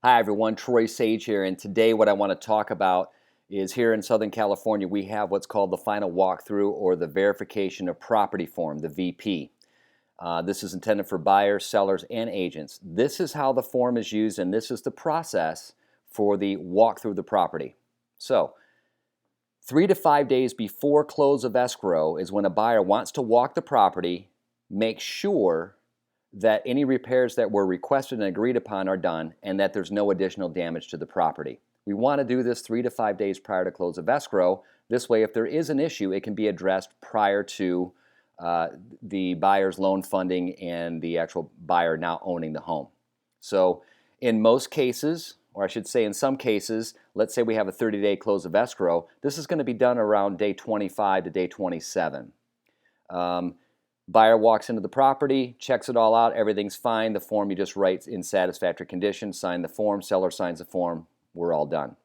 Hi everyone, Troy Sage here, and today what I want to talk about is here in Southern California we have what's called the final walkthrough or the verification of property form, the VP. This is intended for buyers, sellers, and agents. This is how the form is used, and this is the process for the walkthrough of the property. So, 3 to 5 days before close of escrow is when a buyer wants to walk the property, make sure that any repairs that were requested and agreed upon are done and that there's no additional damage to the property. We want to do this 3 to 5 days prior to close of escrow. This way, if there is an issue, it can be addressed prior to the buyer's loan funding and the actual buyer now owning the home. So in most cases, or I should say in some cases, let's say we have a 30-day close of escrow, this is going to be done around day 25 to day 27. Buyer walks into the property, checks it all out, everything's fine. The form you just write in satisfactory condition, sign the form, seller signs the form, we're all done.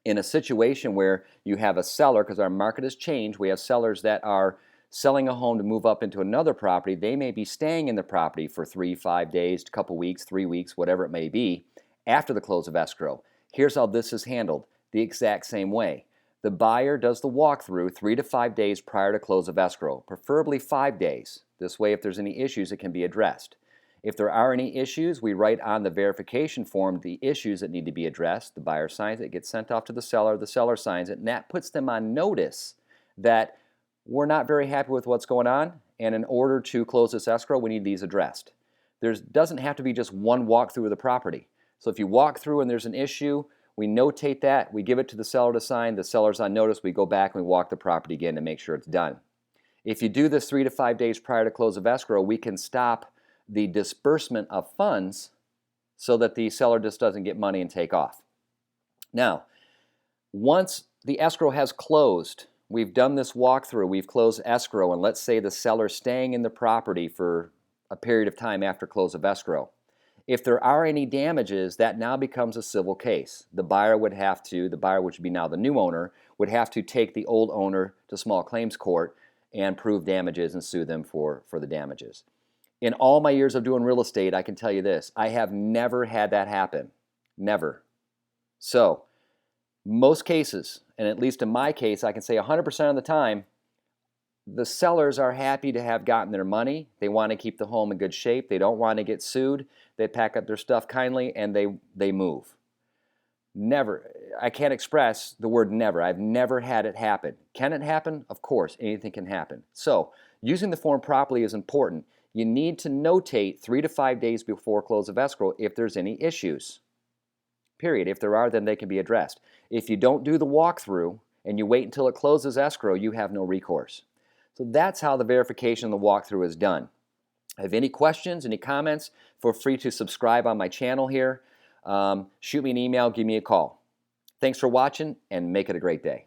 In a situation where you have a seller, because our market has changed, we have sellers that are selling a home to move up into another property. They may be staying in the property for 3, 5 days, a couple weeks, 3 weeks, whatever it may be, after the close of escrow. Here's how this is handled, the exact same way. The buyer does the walkthrough 3 to 5 days prior to close of escrow, preferably 5 days. This way, if there's any issues, it can be addressed. If there are any issues, we write on the verification form the issues that need to be addressed. The buyer signs it, it gets sent off to the seller signs it, and that puts them on notice that we're not very happy with what's going on, and in order to close this escrow, we need these addressed. There doesn't have to be just one walkthrough of the property. So if you walk through and there's an issue, we notate that, we give it to the seller to sign, the seller's on notice, we go back and we walk the property again to make sure it's done. If you do this 3 to 5 days prior to close of escrow, we can stop the disbursement of funds so that the seller just doesn't get money and take off. Now, once the escrow has closed, we've done this walkthrough, we've closed escrow, and let's say the seller's staying in the property for a period of time after close of escrow. If there are any damages, that now becomes a civil case. The buyer, which would be now the new owner, would have to take the old owner to small claims court and prove damages and sue them for the damages. In all my years of doing real estate, I can tell you this, I have never had that happen. Never. So, most cases, and at least in my case, I can say 100% of the time, the sellers are happy to have gotten their money. They want to keep the home in good shape. They don't want to get sued. They pack up their stuff kindly and they move. Never. I can't express the word never. I've never had it happen. Can it happen? Of course, anything can happen. So, using the form properly is important. You need to notate 3 to 5 days before close of escrow if there's any issues. Period. If there are, then they can be addressed. If you don't do the walkthrough and you wait until it closes escrow, you have no recourse. So that's how the verification of the walkthrough is done. If you have any questions, any comments, feel free to subscribe on my channel here. Shoot me an email, give me a call. Thanks for watching, and make it a great day.